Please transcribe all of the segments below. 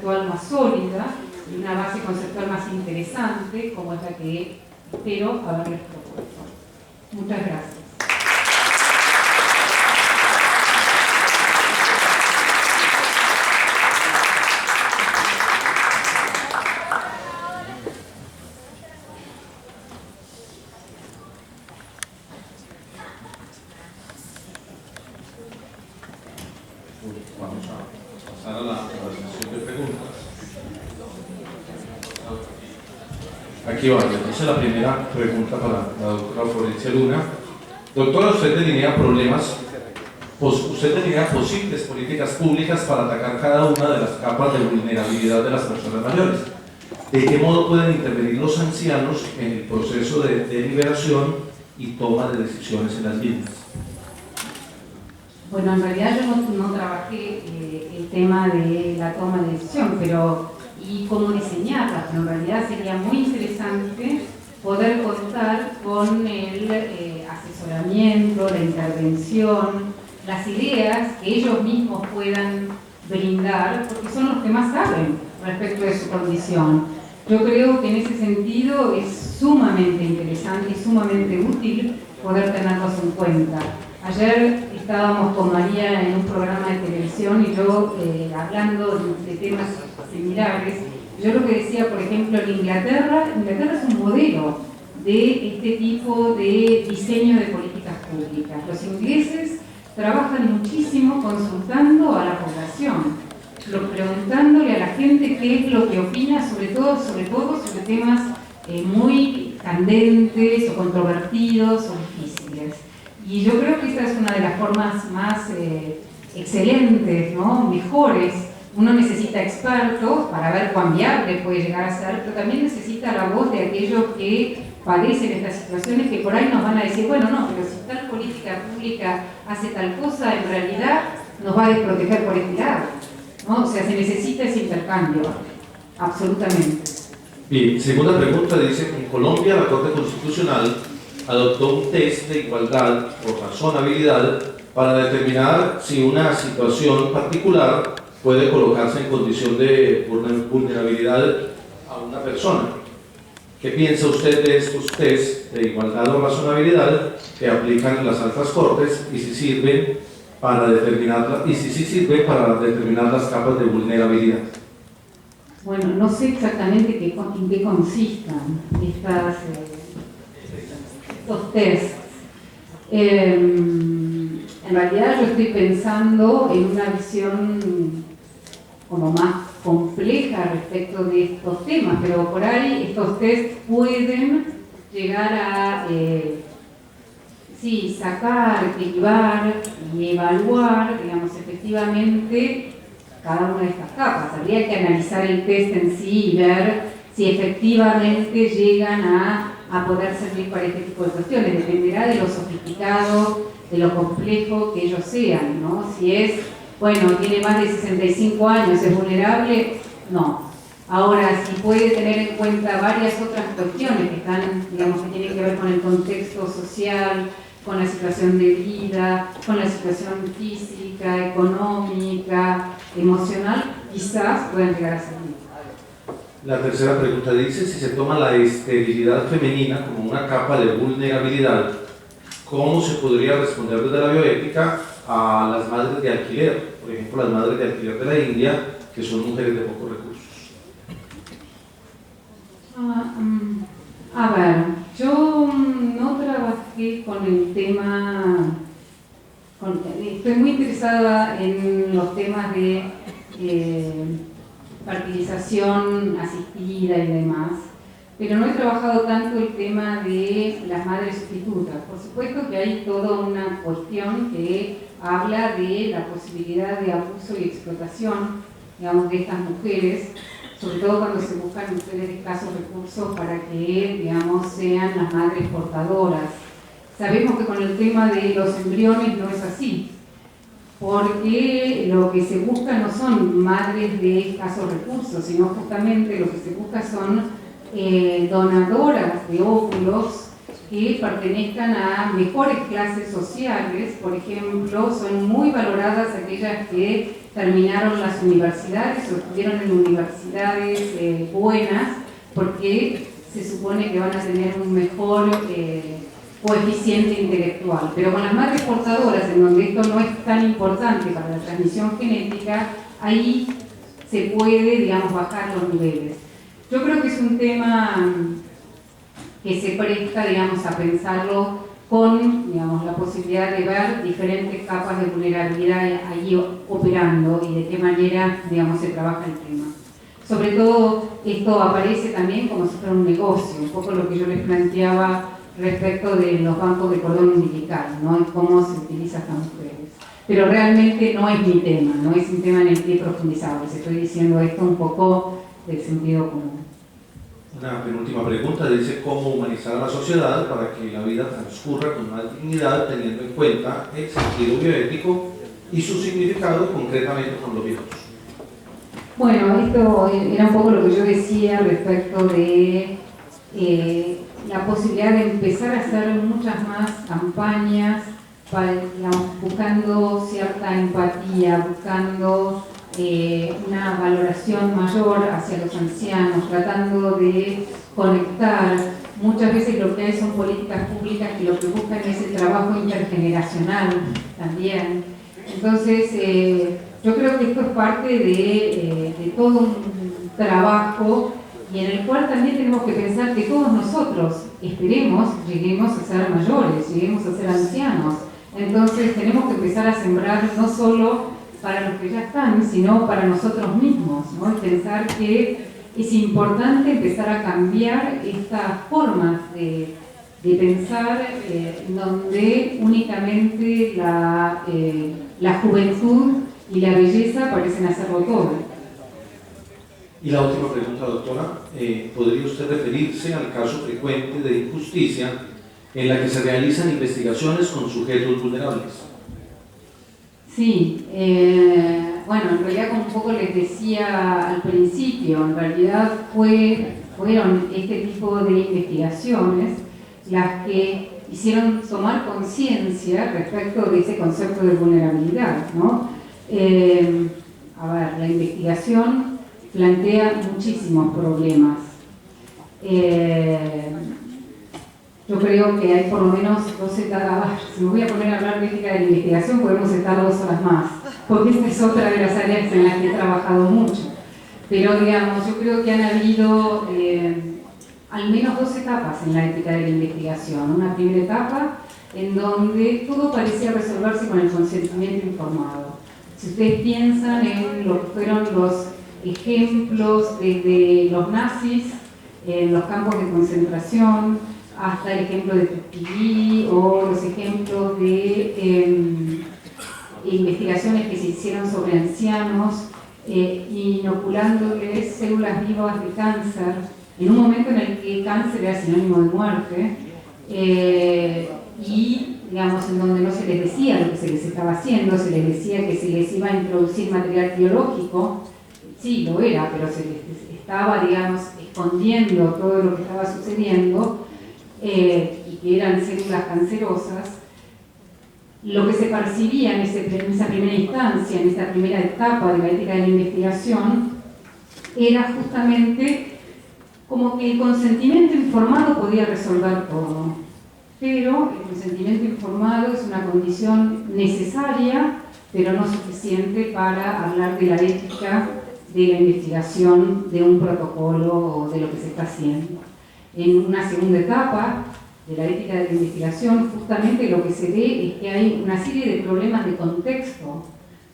conceptual más sólida y una base conceptual más interesante, como es la que espero haberles propuesto. Muchas gracias. Vamos a pasar a la sesión de preguntas. Aquí va, entonces la primera pregunta para la doctora Florencia Luna. Doctora, usted delinea posibles políticas públicas para atacar cada una de las capas de vulnerabilidad de las personas mayores. ¿De qué modo pueden intervenir los ancianos en el proceso de deliberación y toma de decisiones en las mismas? Bueno, en realidad yo no trabajé el tema de la toma de decisión, y cómo diseñarla, pero en realidad sería muy interesante poder contar con el asesoramiento, la intervención, las ideas que ellos mismos puedan brindar, porque son los que más saben respecto de su condición. Yo creo que en ese sentido es sumamente interesante y sumamente útil poder tenerlos en cuenta. Ayer estábamos con María en un programa de televisión y yo hablando de temas similares. Yo lo que decía, por ejemplo, en Inglaterra es un modelo de este tipo de diseño de políticas públicas. Los ingleses trabajan muchísimo consultando a la población, preguntándole a la gente qué es lo que opina, sobre todo sobre temas muy candentes o controvertidos o difíciles. Y yo creo que esta es una de las formas más excelentes, ¿no? Mejores. Uno necesita expertos para ver cuán viable puede llegar a ser, pero también necesita la voz de aquellos que padecen estas situaciones, que por ahí nos van a decir, bueno, no, pero si tal política pública hace tal cosa, en realidad nos va a desproteger por este lado, ¿no? O sea, se necesita ese intercambio, absolutamente. Bien, segunda pregunta dice, en Colombia la Corte Constitucional adoptó un test de igualdad o razonabilidad para determinar si una situación particular puede colocarse en condición de vulnerabilidad a una persona. ¿Qué piensa usted de estos test de igualdad o razonabilidad que aplican las altas cortes y si sirven para determinar, las capas de vulnerabilidad? Bueno, no sé exactamente en qué consistan estos tests. En realidad yo estoy pensando en una visión como más compleja respecto de estos temas, pero por ahí estos tests pueden llegar a sacar, derivar y evaluar, digamos, efectivamente cada una de estas capas. Habría que analizar el test en sí y ver si efectivamente llegan a poder servir para este tipo de cuestiones. Dependerá de lo sofisticado, de lo complejo que ellos sean, ¿no? Si es, bueno, tiene más de 65 años, es vulnerable, no. Ahora, si puede tener en cuenta varias otras cuestiones que están, digamos, que tienen que ver con el contexto social, con la situación de vida, con la situación física, económica, emocional, quizás puedan llegar a servir. La tercera pregunta dice, si se toma la esterilidad femenina como una capa de vulnerabilidad, ¿cómo se podría responder desde la bioética a las madres de alquiler? Por ejemplo, las madres de alquiler de la India, que son mujeres de pocos recursos. A ver, yo no trabajé con el tema, estoy muy interesada en los temas de fertilización asistida y demás, pero no he trabajado tanto el tema de las madres sustitutas. Por supuesto que hay toda una cuestión que habla de la posibilidad de abuso y explotación, digamos, de estas mujeres, sobre todo cuando se buscan mujeres de escasos recursos para que, digamos, sean las madres portadoras. Sabemos que con el tema de los embriones no es así, porque lo que se busca no son madres de escasos recursos, sino justamente lo que se busca son donadoras de óvulos que pertenezcan a mejores clases sociales. Por ejemplo, son muy valoradas aquellas que terminaron las universidades o estuvieron en universidades buenas, porque se supone que van a tener un mejor coeficiente intelectual. Pero con las madres portadoras, en donde esto no es tan importante para la transmisión genética, ahí se puede, digamos, bajar los niveles. Yo creo que es un tema que se presta, digamos, a pensarlo con, digamos, la posibilidad de ver diferentes capas de vulnerabilidad ahí operando y de qué manera, digamos, se trabaja el tema. Sobre todo, esto aparece también como si fuera un negocio, un poco lo que yo les planteaba respecto de los bancos de cordón umbilical, ¿no? Y cómo se utiliza estas mujeres. Pero realmente no es mi tema, no es un tema en el que he profundizado, les estoy diciendo esto un poco del sentido común. Una penúltima pregunta dice: ¿cómo humanizar a la sociedad para que la vida transcurra con más dignidad, teniendo en cuenta el sentido bioético y su significado concretamente con los viejos? Bueno, esto era un poco lo que yo decía respecto de la posibilidad de empezar a hacer muchas más campañas para, digamos, buscando cierta empatía, buscando una valoración mayor hacia los ancianos, tratando de conectar. Muchas veces lo que hay son políticas públicas que lo que buscan es el trabajo intergeneracional también. Entonces, yo creo que esto es parte de todo un trabajo y en el cual también tenemos que pensar que todos nosotros, esperemos, lleguemos a ser mayores, lleguemos a ser ancianos. Entonces tenemos que empezar a sembrar no solo para los que ya están, sino para nosotros mismos, ¿no? Y pensar que es importante empezar a cambiar estas formas de pensar donde únicamente la juventud y la belleza parecen hacerlo todo. Y la última pregunta, doctora, ¿podría usted referirse al caso frecuente de injusticia en la que se realizan investigaciones con sujetos vulnerables? Sí, bueno, en realidad como un poco les decía al principio, en realidad fueron este tipo de investigaciones las que hicieron tomar conciencia respecto de ese concepto de vulnerabilidad, ¿no? A ver, la investigación plantea muchísimos problemas. Yo creo que hay por lo menos 12 etapas. Si me voy a poner a hablar de ética de la investigación, podemos estar 2 horas más, porque esta es otra de las áreas en las que he trabajado mucho. Pero, digamos, yo creo que han habido al menos 2 etapas en la ética de la investigación. Una primera etapa en donde todo parecía resolverse con el consentimiento informado. Si ustedes piensan en lo que fueron los ejemplos desde los nazis, en los campos de concentración, hasta el ejemplo de Tuskegee o los ejemplos de investigaciones que se hicieron sobre ancianos, inoculándoles células vivas de cáncer, en un momento en el que el cáncer era sinónimo de muerte, y digamos en donde no se les decía lo que se les estaba haciendo, se les decía que se les iba a introducir material biológico. Sí, lo era, pero se les estaba, digamos, escondiendo todo lo que estaba sucediendo, y que eran células cancerosas. Lo que se percibía en esa primera instancia, en esa primera etapa de la ética de la investigación, era justamente como que el consentimiento informado podía resolver todo. Pero el consentimiento informado es una condición necesaria, pero no suficiente para hablar de la ética de la investigación de un protocolo o de lo que se está haciendo. En una segunda etapa de la ética de la investigación, justamente lo que se ve es que hay una serie de problemas de contexto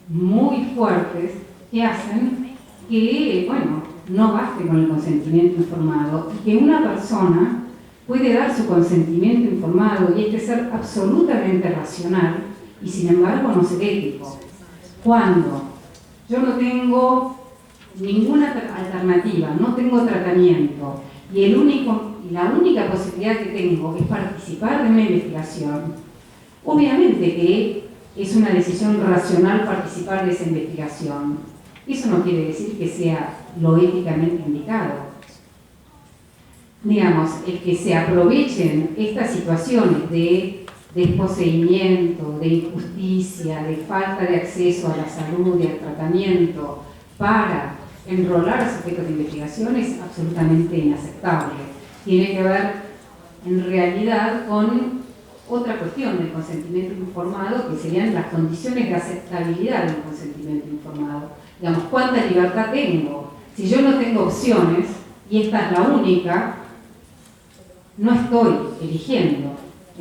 muy fuertes que hacen que, bueno, no baste con el consentimiento informado y que una persona puede dar su consentimiento informado y ser absolutamente racional y sin embargo no ser ético. Cuando yo no tengo ninguna alternativa, no tengo tratamiento y la única posibilidad que tengo es participar de una investigación, obviamente que es una decisión racional participar de esa investigación. Eso no quiere decir que sea lo éticamente indicado. Digamos, el que se aprovechen estas situaciones de desposeimiento, de injusticia, de falta de acceso a la salud y al tratamiento para enrolar a sujetos de investigación es absolutamente inaceptable. Tiene que ver en realidad con otra cuestión del consentimiento informado, que serían las condiciones de aceptabilidad del consentimiento informado. Digamos, ¿cuánta libertad tengo? Si yo no tengo opciones, y esta es la única, no estoy eligiendo,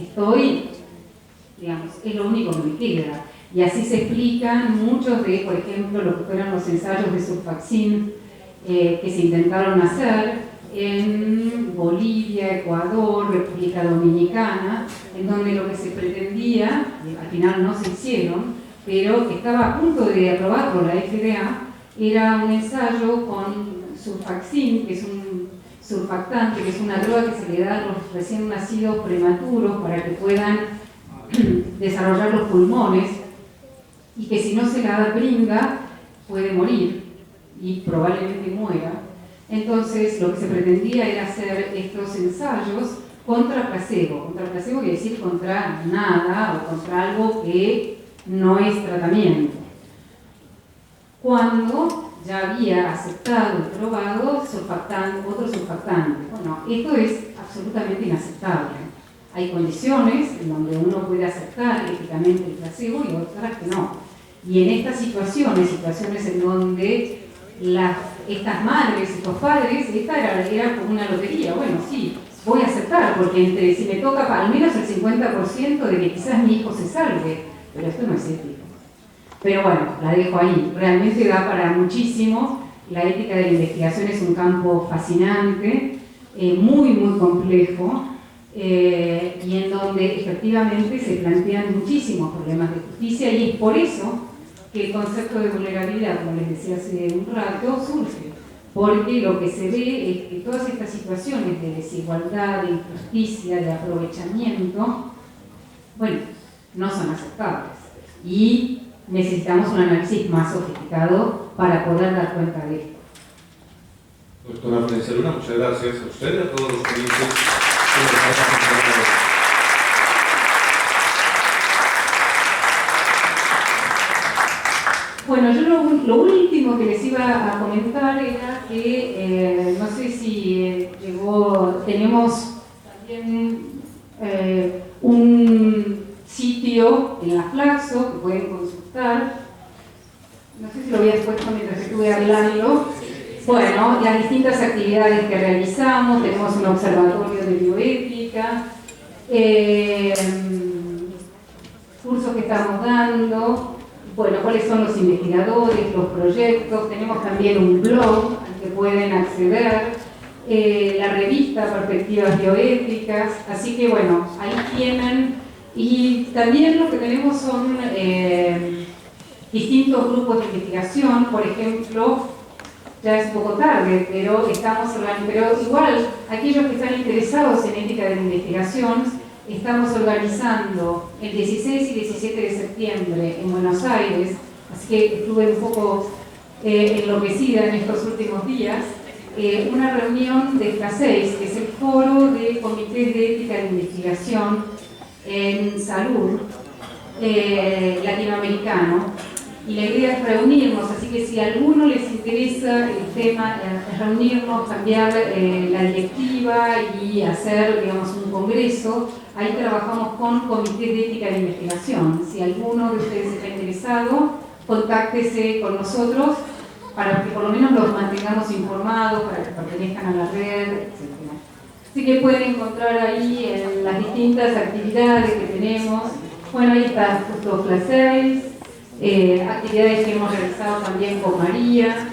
estoy, digamos, es lo único que me queda. Y así se explican muchos de, por ejemplo, lo que fueron los ensayos de Surfacin que se intentaron hacer en Bolivia, Ecuador, República Dominicana, en donde lo que se pretendía, al final no se hicieron, pero estaba a punto de aprobarlo la FDA, era un ensayo con Surfacin, que es un surfactante, que es una droga que se le da a los recién nacidos prematuros para que puedan desarrollar los pulmones, y que si no se la brinda puede morir y probablemente muera. Entonces lo que se pretendía era hacer estos ensayos contra placebo. Contra placebo quiere decir contra nada o contra algo que no es tratamiento. Cuando ya había aceptado y probado otro surfactante. Bueno, esto es absolutamente inaceptable. Hay condiciones en donde uno puede aceptar éticamente el placebo y otras que no. Y en estas situaciones en donde estas madres, estos padres, esta era como una lotería. Bueno, sí, voy a aceptar, porque si me toca al menos el 50% de que quizás mi hijo se salve, pero esto no es ético. Pero bueno, la dejo ahí. Realmente da para muchísimo. La ética de la investigación es un campo fascinante, muy, muy complejo, y en donde efectivamente se plantean muchísimos problemas de justicia, y es por eso que el concepto de vulnerabilidad, como les decía hace un rato, surge. Porque lo que se ve es que todas estas situaciones de desigualdad, de injusticia, de aprovechamiento, bueno, no son aceptables. Y necesitamos un análisis más sofisticado para poder dar cuenta de esto. Doctora Florencia Luna, muchas gracias a usted y a todos los clientes. Bueno, yo lo último que les iba a comentar era que, no sé si tenemos también un sitio en la Flaxo que pueden consultar. No sé si lo había puesto mientras estuve hablando. Bueno, las distintas actividades que realizamos, tenemos un observatorio de bioética, cursos que estamos dando, bueno, cuáles son los investigadores, los proyectos, tenemos también un blog al que pueden acceder, la revista Perspectivas Bioéticas, así que bueno, ahí tienen, y también lo que tenemos son distintos grupos de investigación, por ejemplo, ya es un poco tarde, pero igual aquellos que están interesados en ética de la investigación, estamos organizando el 16 y 17 de septiembre en Buenos Aires, así que estuve un poco enloquecida en estos últimos días, una reunión de FLA6, que es el foro de comités de ética de investigación en salud latinoamericano. Y la idea es reunirnos, así que si a alguno les interesa el tema, reunirnos, cambiar la directiva y hacer, digamos, un congreso, ahí trabajamos con comités de ética de investigación. Si alguno de ustedes está interesado, contáctese con nosotros para que por lo menos los mantengamos informados, para que pertenezcan a la red, etc. Así que pueden encontrar ahí en las distintas actividades que tenemos. Bueno, ahí está justo FLA6. Actividades que hemos realizado también con María,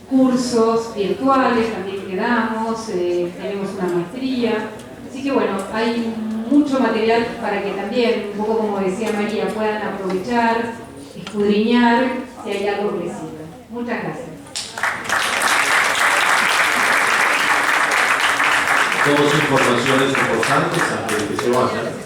cursos virtuales también que damos, tenemos una maestría, así que bueno, hay mucho material para que también, un poco como decía María, puedan aprovechar, escudriñar si hay algo que les sirva. Muchas gracias. Dos informaciones importantes antes de que se vayan,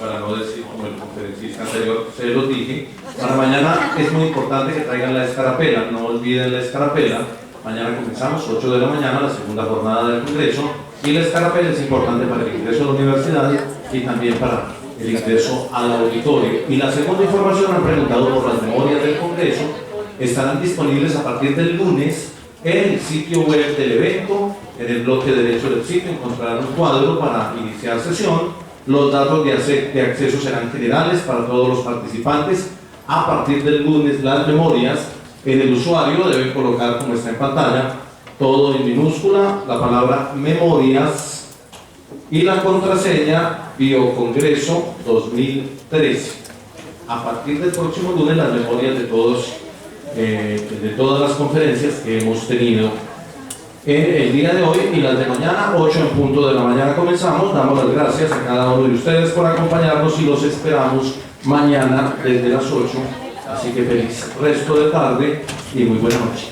para no decir como el conferencista anterior se los dije. Para mañana es muy importante que traigan la escarapela, no olviden la escarapela. Mañana comenzamos 8 de la mañana, la segunda jornada del Congreso. Y la escarapel es importante para el ingreso a la universidad y también para el ingreso al auditorio. Y la segunda información, han preguntado por las memorias del Congreso, estarán disponibles a partir del lunes en el sitio web del evento. En el bloque derecho del sitio encontrarán un cuadro para iniciar sesión. Los datos de acceso serán generales para todos los participantes. A partir del lunes, las memorias en el usuario deben colocar, como está en pantalla, todo en minúscula, la palabra memorias y la contraseña Biocongreso 2013. A partir del próximo lunes, las memorias de todas las conferencias que hemos tenido el día de hoy y las de mañana, 8 en punto de la mañana comenzamos. Damos las gracias a cada uno de ustedes por acompañarnos y los esperamos mañana desde las 8. Así que feliz resto de tarde y muy buena noche.